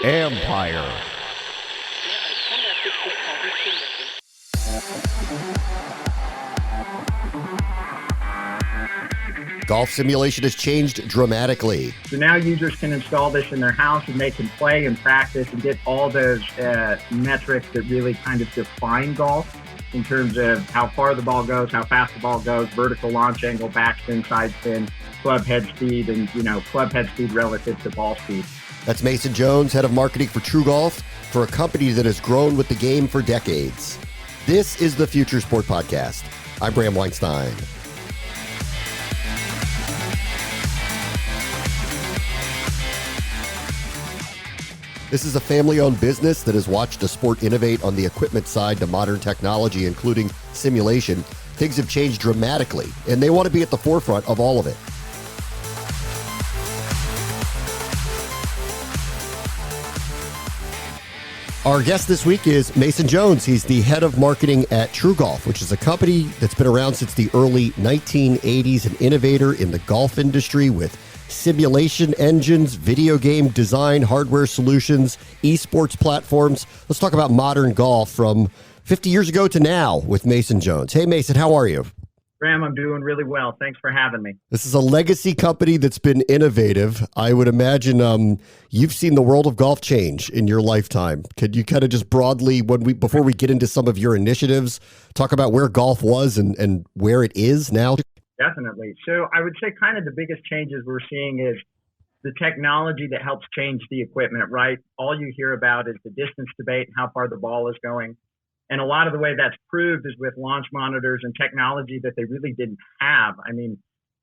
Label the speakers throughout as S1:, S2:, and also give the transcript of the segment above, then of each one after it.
S1: Empire. Golf simulation has changed dramatically.
S2: So now users can install this in their house and they can play and practice and get all those metrics that really kind of define golf in terms of how far the ball goes, how fast the ball goes, vertical launch angle, backspin, side spin, club head speed, and club head speed relative to ball speed.
S1: That's Mason Jones, head of marketing for TruGolf, for a company that has grown with the game for decades. This is the Future Sport Podcast. I'm Bram Weinstein. This is a family-owned business that has watched a sport innovate on the equipment side to modern technology, including simulation. Things have changed dramatically, and they want to be at the forefront of all of it. Our guest this week is Mason Jones. He's the head of marketing at TruGolf, which is a company that's been around since the early 1980s, an innovator in the golf industry with simulation engines, video game design, hardware solutions, esports platforms. Let's talk about modern golf from 50 years ago to now with Mason Jones. Hey, Mason, how are you?
S2: Graham, I'm doing really well. Thanks for having me.
S1: This is a legacy company that's been innovative. I would imagine you've seen the world of golf change in your lifetime. Could you kind of just broadly, before we get into some of your initiatives, talk about where golf was and where it is now?
S2: Definitely. So I would say kind of the biggest changes we're seeing is the technology that helps change the equipment, right? All you hear about is the distance debate and how far the ball is going. And a lot of the way that's proved is with launch monitors and technology that they really didn't have. I mean,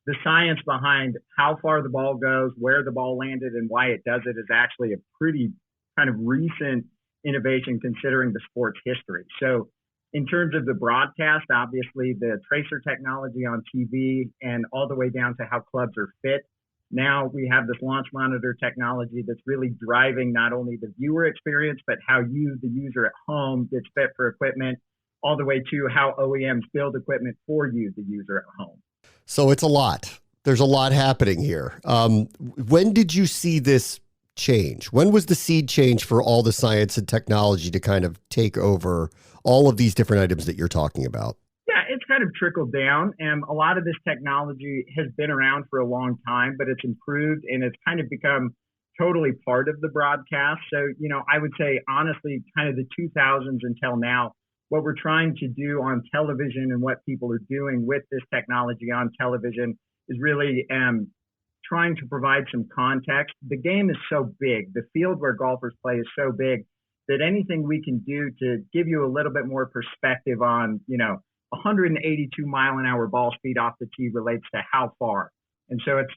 S2: the science behind how far the ball goes, where the ball landed, and why it does it is actually a pretty kind of recent innovation considering the sport's history. So in terms of the broadcast, obviously the tracer technology on TV and all the way down to how clubs are fit. Now we have this launch monitor technology that's really driving not only the viewer experience, but how you, the user at home, gets fit for equipment, all the way to how OEMs build equipment for you, the user at home.
S1: So it's a lot. There's a lot happening here. When did you see this change? When was the seed change for all the science and technology to kind of take over all of these different items that you're talking about?
S2: Yeah, it's kind of trickled down. And a lot of this technology has been around for a long time, but it's improved and it's kind of become totally part of the broadcast. So, I would say, honestly, kind of the 2000s until now, what we're trying to do on television and what people are doing with this technology on television is really trying to provide some context. The game is so big. The field where golfers play is so big that anything we can do to give you a little bit more perspective on, 182 mile an hour ball speed off the tee relates to how far. And so it's,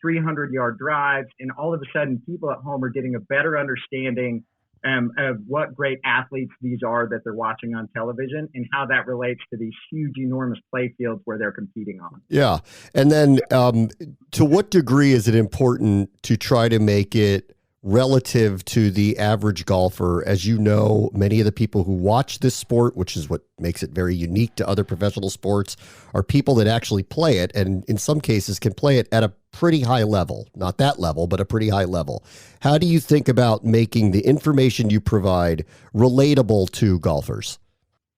S2: 300-yard drives. And all of a sudden, people at home are getting a better understanding of what great athletes these are that they're watching on television and how that relates to these huge, enormous play fields where they're competing on.
S1: Yeah. And then to what degree is it important to try to make it relative to the average golfer? As you know, many of the people who watch this sport, which is what makes it very unique to other professional sports, are people that actually play it, and in some cases can play it at a pretty high level. Not that level, but a pretty high level. How do you think about making the information you provide relatable to golfers?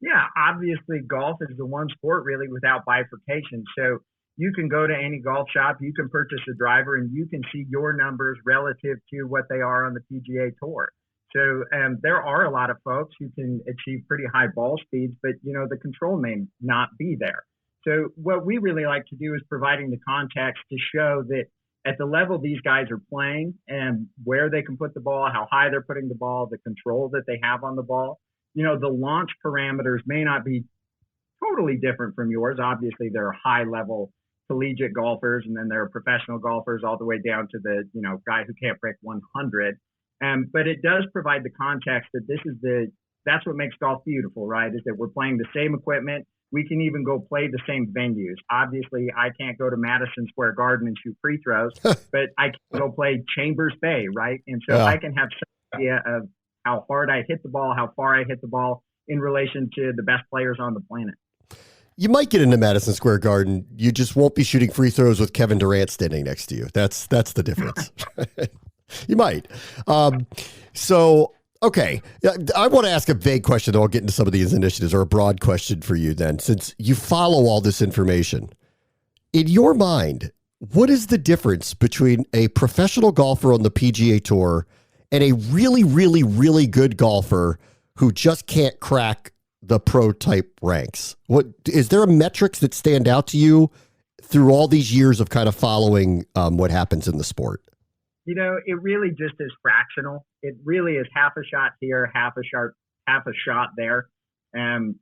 S2: Yeah, obviously golf is the one sport really without bifurcation. So you can go to any golf shop, you can purchase a driver, and you can see your numbers relative to what they are on the PGA Tour. So there are a lot of folks who can achieve pretty high ball speeds, but the control may not be there. So what we really like to do is providing the context to show that at the level these guys are playing and where they can put the ball, how high they're putting the ball, the control that they have on the ball, the launch parameters may not be totally different from yours. Obviously, there are high level collegiate golfers, and then there are professional golfers all the way down to the, guy who can't break 100. But it does provide the context that that's what makes golf beautiful, right? Is that we're playing the same equipment. We can even go play the same venues. Obviously, I can't go to Madison Square Garden and shoot free throws, but I can go play Chambers Bay, right? And so I can have some idea of how hard I hit the ball, how far I hit the ball in relation to the best players on the planet.
S1: You might get into Madison Square Garden. You just won't be shooting free throws with Kevin Durant standing next to you. That's the difference. You might. So, okay. I want to ask a vague question, then I'll get into some of these initiatives, or a broad question for you then, since you follow all this information. In your mind, what is the difference between a professional golfer on the PGA Tour and a really, really, really good golfer who just can't crack the pro type ranks? What is there a metrics that stand out to you through all these years of kind of following what happens in the sport?
S2: It really just is fractional. It really is half a shot here, half a shot there. On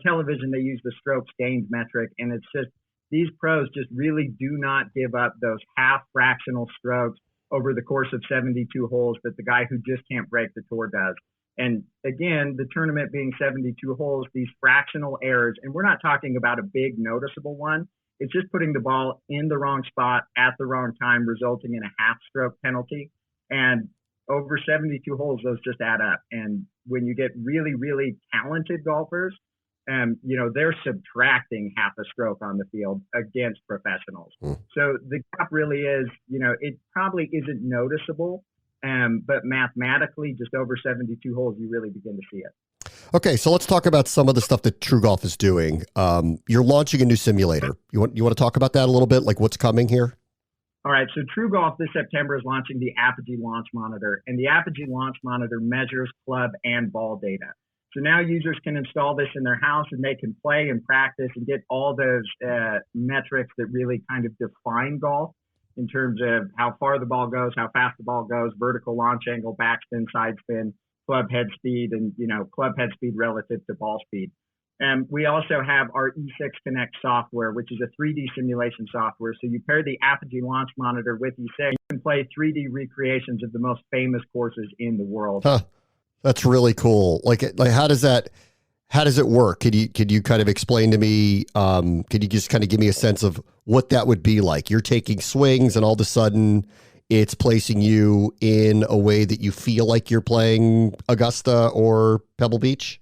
S2: television they use the strokes gained metric, and it's just these pros just really do not give up those half fractional strokes over the course of 72 holes that the guy who just can't break the tour does. And again, the tournament being 72 holes, these fractional errors, and we're not talking about a big noticeable one. It's just putting the ball in the wrong spot at the wrong time, resulting in a half stroke penalty. And over 72 holes, those just add up. And when you get really, really talented golfers, they're subtracting half a stroke on the field against professionals. So the gap really is, it probably isn't noticeable, but mathematically, just over 72 holes, you really begin to see it.
S1: Okay, so let's talk about some of the stuff that TruGolf is doing. You're launching a new simulator. You want to talk about that a little bit, like what's coming here?
S2: All right, so TruGolf this September is launching the Apogee Launch Monitor, and the Apogee Launch Monitor measures club and ball data. So now users can install this in their house, and they can play and practice and get all those metrics that really kind of define golf in terms of how far the ball goes, how fast the ball goes, vertical launch angle, backspin, side spin, club head speed, and club head speed relative to ball speed. And we also have our E6 Connect software, which is a 3D simulation software. So you pair the Apogee Launch Monitor with E6, you can play 3D recreations of the most famous courses in the world.
S1: Huh. That's really cool. Like how does it work? Could you kind of explain to me? Could you just kind of give me a sense of what that would be like? You're taking swings, and all of a sudden, it's placing you in a way that you feel like you're playing Augusta or Pebble Beach?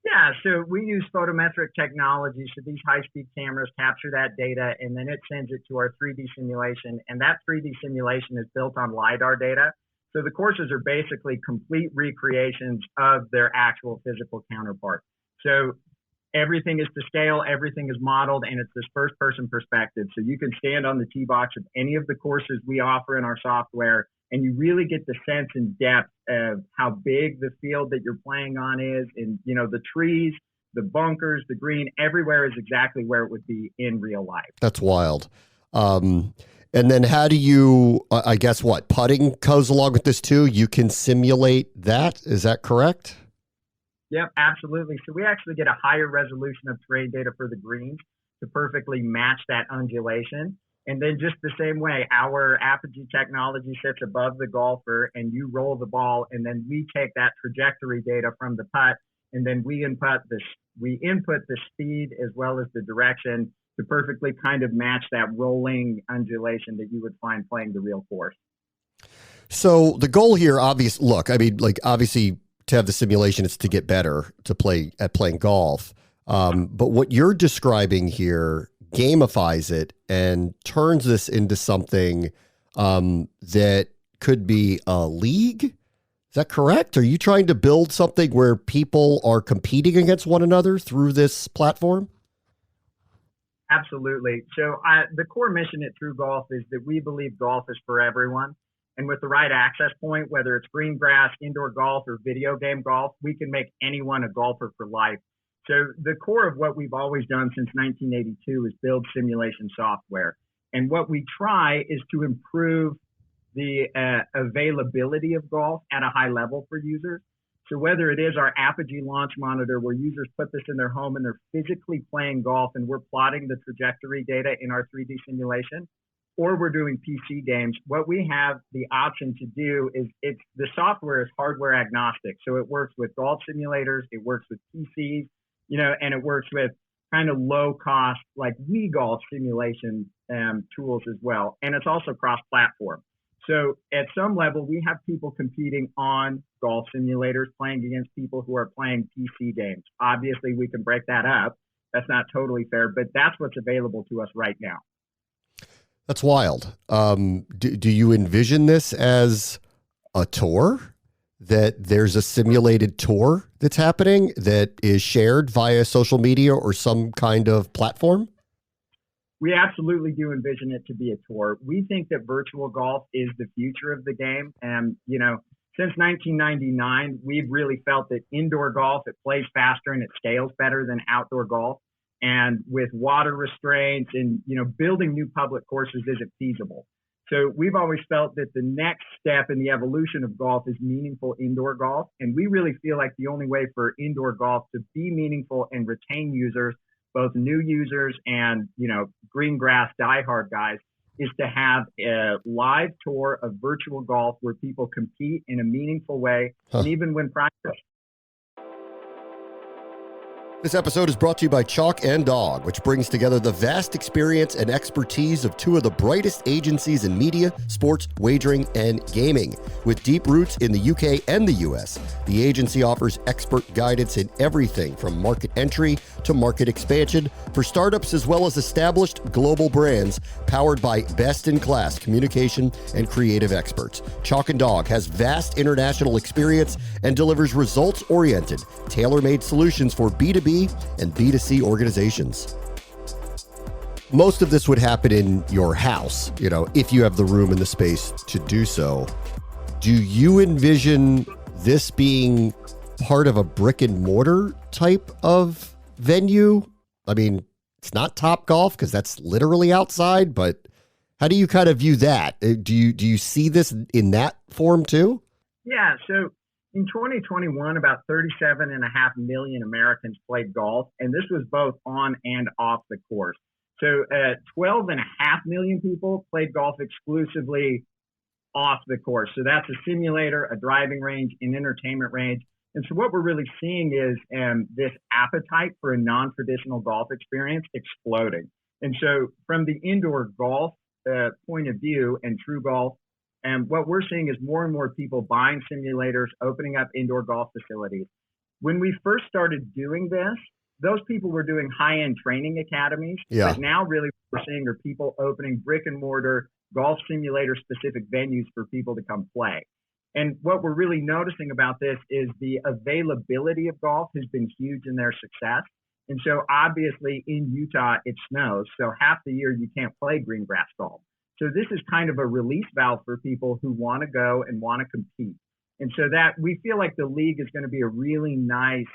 S2: Yeah, so we use photometric technology. So these high-speed cameras capture that data, and then it sends it to our 3D simulation. And that 3D simulation is built on LiDAR data. So the courses are basically complete recreations of their actual physical counterpart. So everything is to scale, everything is modeled, and it's this first-person perspective. So you can stand on the tee box of any of the courses we offer in our software, and you really get the sense and depth of how big the field that you're playing on is. And, the trees, the bunkers, the green, everywhere is exactly where it would be in real life.
S1: That's wild. And then how do you, I guess putting goes along with this too? You can simulate that. Is that correct?
S2: Yep, absolutely. So we actually get a higher resolution of terrain data for the greens to perfectly match that undulation. And then just the same way, our Apogee technology sits above the golfer, and you roll the ball, and then we take that trajectory data from the putt, and then we input the speed as well as the direction to perfectly kind of match that rolling undulation that you would find playing the real course.
S1: So the goal here, obviously, to have the simulation is to get better to playing golf. But what you're describing here gamifies it and turns this into something that could be a league. Is that correct? Are you trying to build something where people are competing against one another through this platform?
S2: Absolutely. So the core mission at TruGolf is that we believe golf is for everyone. And with the right access point, whether it's green grass, indoor golf, or video game golf, we can make anyone a golfer for life. So the core of what we've always done since 1982 is build simulation software. And what we try is to improve the availability of golf at a high level for users. So whether it is our Apogee Launch Monitor, where users put this in their home and they're physically playing golf and we're plotting the trajectory data in our 3D simulation, or we're doing PC games, what we have the option to do is the software is hardware agnostic. So it works with golf simulators, it works with PCs, and it works with kind of low cost, like Wii Golf simulation tools as well. And it's also cross-platform. So at some level, we have people competing on golf simulators, playing against people who are playing PC games. Obviously, we can break that up. That's not totally fair, but that's what's available to us right now.
S1: That's wild. Do you envision this as a tour? That there's a simulated tour that's happening that is shared via social media or some kind of platform?
S2: We absolutely do envision it to be a tour. We think that virtual golf is the future of the game. And, since 1999, we've really felt that indoor golf, it plays faster and it scales better than outdoor golf. And with water restraints and, building new public courses isn't feasible. So we've always felt that the next step in the evolution of golf is meaningful indoor golf. And we really feel like the only way for indoor golf to be meaningful and retain users, both new users and, green grass diehard guys, is to have a live tour of virtual golf where people compete in a meaningful way and even win prizes.
S1: This episode is brought to you by Chalk and Dog, which brings together the vast experience and expertise of two of the brightest agencies in media, sports, wagering, and gaming. With deep roots in the UK and the US, the agency offers expert guidance in everything from market entry to market expansion for startups as well as established global brands powered by best-in-class communication and creative experts. Chalk and Dog has vast international experience and delivers results-oriented, tailor-made solutions for B2B and B2C organizations. Most of this would happen in your house, if you have the room and the space to do so. Do you envision this being part of a brick and mortar type of venue? I mean, it's not Top Golf because that's literally outside, but how do you kind of view that? Do you see this in that form too?
S2: Yeah, so in 2021, about 37.5 million Americans played golf, and this was both on and off the course. So 12.5 million people played golf exclusively off the course. So that's a simulator, a driving range, an entertainment range. And so what we're really seeing is this appetite for a non-traditional golf experience exploding. And so from the indoor golf point of view and TruGolf, and what we're seeing is more and more people buying simulators, opening up indoor golf facilities. When we first started doing this, those people were doing high-end training academies.
S1: Yeah.
S2: But now really what we're seeing are people opening brick and mortar golf simulator specific venues for people to come play. And what we're really noticing about this is the availability of golf has been huge in their success. And so obviously in Utah, it snows. So half the year you can't play green grass golf. So this is kind of a release valve for people who want to go and want to compete. And so that we feel like the league is going to be a really nice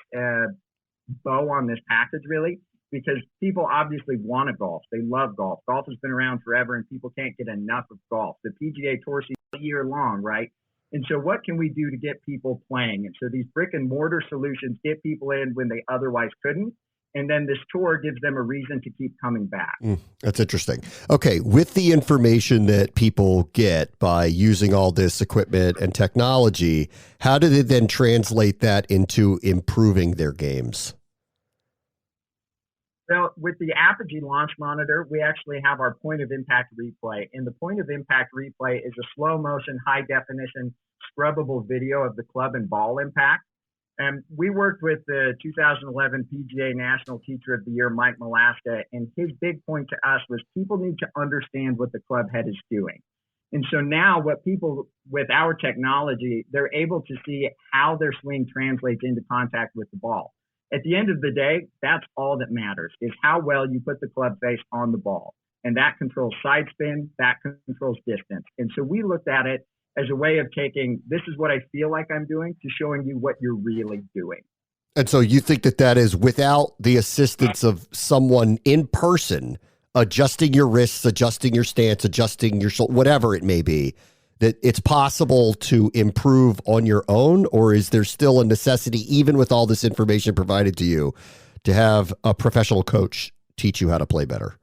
S2: bow on this package, really, because people obviously want to golf. They love golf. Golf has been around forever and people can't get enough of golf. The PGA Tour season is all year long, right? And so what can we do to get people playing? And so these brick and mortar solutions get people in when they otherwise couldn't. And then this tour gives them a reason to keep coming back.
S1: That's interesting. Okay, with the information that people get by using all this equipment and technology, how do they then translate that into improving their games?
S2: Well, with the Apogee Launch Monitor, we actually have our point of impact replay. And the point of impact replay is a slow motion, high definition, scrubbable video of the club and ball impact. And we worked with the 2011 PGA National Teacher of the Year, Mike Malaska, and his big point to us was people need to understand what the club head is doing. And so now what people, with our technology, they're able to see how their swing translates into contact with the ball. At the end of the day, that's all that matters, is how well you put the club face on the ball. And that controls side spin, that controls distance. And so we looked at it as a way of taking, this is what I feel like I'm doing, to showing you what you're really doing.
S1: And so you think that is without the assistance of someone in person, adjusting your wrists, adjusting your stance, adjusting your shoulder, whatever it may be, that it's possible to improve on your own? Or is there still a necessity, even with all this information provided to you, to have a professional coach teach you how to play better?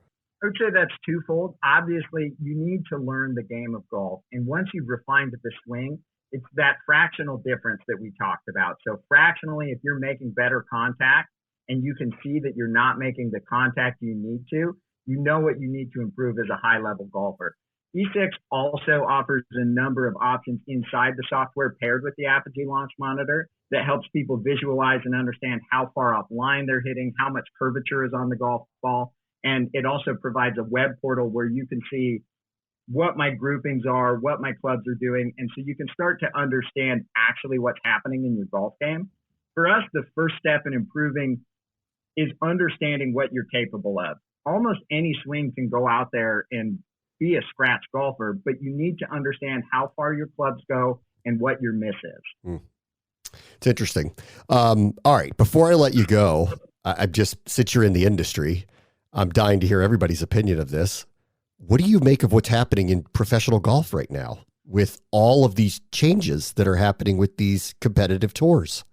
S2: I would say that's twofold. Obviously, you need to learn the game of golf. And once you've refined the swing, it's that fractional difference that we talked about. So fractionally, if you're making better contact and you can see that you're not making the contact you need to, you know what you need to improve as a high-level golfer. E6 also offers a number of options inside the software paired with the Apogee Launch Monitor that helps people visualize and understand how far offline they're hitting, how much curvature is on the golf ball. And it also provides a web portal where you can see what my groupings are, what my clubs are doing. And so you can start to understand actually what's happening in your golf game. For us, the first step in improving is understanding what you're capable of. Almost any swing can go out there and be a scratch golfer, but you need to understand how far your clubs go and what your miss is.
S1: It's interesting. All right. Before I let you go, since you're in the industry, I'm dying to hear everybody's opinion of this. What do you make of what's happening in professional golf right now with all of these changes that are happening with these competitive tours?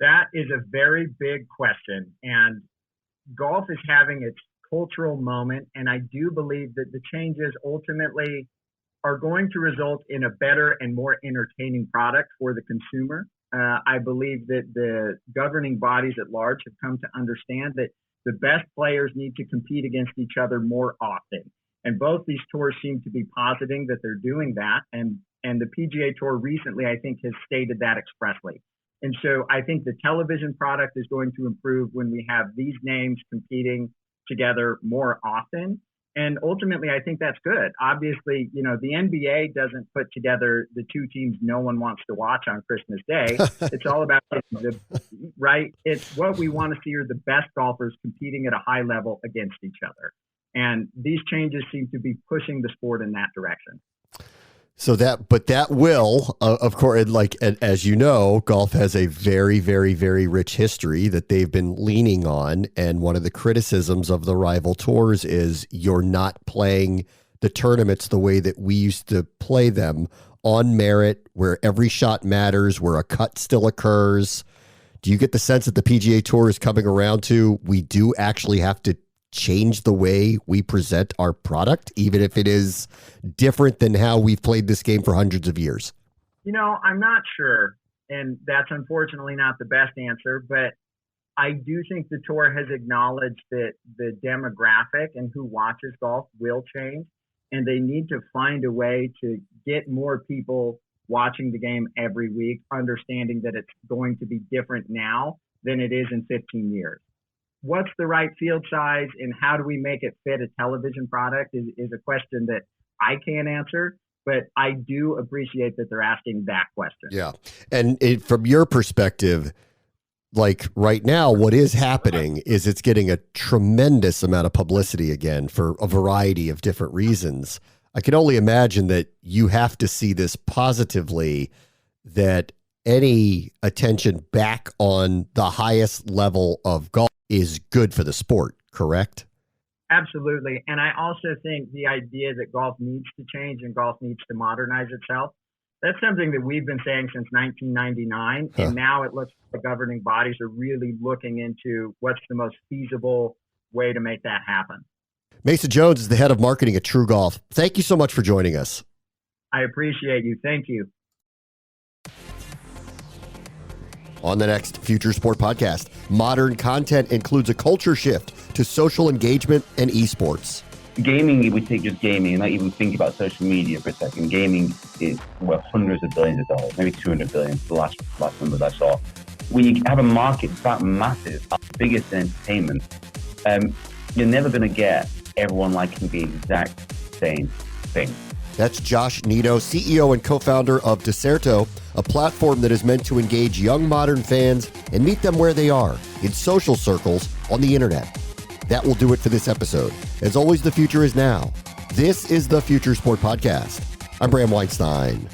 S2: That is a very big question. And golf is having its cultural moment. And I do believe that the changes ultimately are going to result in a better and more entertaining product for the consumer. I believe that the governing bodies at large have come to understand that the best players need to compete against each other more often. And both these tours seem to be positing that they're doing that. And the PGA Tour recently, I think, has stated that expressly. And so I think the television product is going to improve when we have these names competing together more often. And ultimately, I think that's good. Obviously, the NBA doesn't put together the two teams no one wants to watch on Christmas Day. It's all about right. It's what we want to see are the best golfers competing at a high level against each other. And these changes seem to be pushing the sport in that direction.
S1: So that will, of course, as you know, golf has a very, very, very rich history that they've been leaning on. And one of the criticisms of the rival tours is you're not playing the tournaments the way that we used to play them, on merit, where every shot matters, where a cut still occurs. Do you get the sense that the PGA Tour is coming around to, we do actually have to change the way we present our product, even if it is different than how we've played this game for hundreds of years?
S2: I'm not sure. And that's unfortunately not the best answer, but I do think the tour has acknowledged that the demographic and who watches golf will change, and they need to find a way to get more people watching the game every week, understanding that it's going to be different now than it is in 15 years. What's the right field size and how do we make it fit a television product is a question that I can't answer, but I do appreciate that they're asking that question.
S1: Yeah. And from your perspective, like right now, what is happening is it's getting a tremendous amount of publicity again for a variety of different reasons. I can only imagine that you have to see this positively, that any attention back on the highest level of golf is good for the sport, correct?
S2: Absolutely. And I also think the idea that golf needs to change and golf needs to modernize itself, that's something that we've been saying since 1999. And now it looks like the governing bodies are really looking into what's the most feasible way to make that happen.
S1: Mason Jones is the head of marketing at TruGolf. Thank you so much for joining us.
S2: I appreciate you. Thank you.
S1: On the next Future Sport podcast, modern content includes a culture shift to social engagement and esports.
S3: Gaming, if we take just gaming and not even think about social media for a second, gaming is worth hundreds of billions of dollars, maybe 200 billion, the last numbers I saw. When you have a market that massive, biggest in entertainment, you're never going to get everyone liking the exact same thing.
S1: That's Josh Nito, CEO and co-founder of Deserto, a platform that is meant to engage young modern fans and meet them where they are, in social circles on the internet. That will do it for this episode. As always, the future is now. This is the Future Sport Podcast. I'm Bram Weinstein.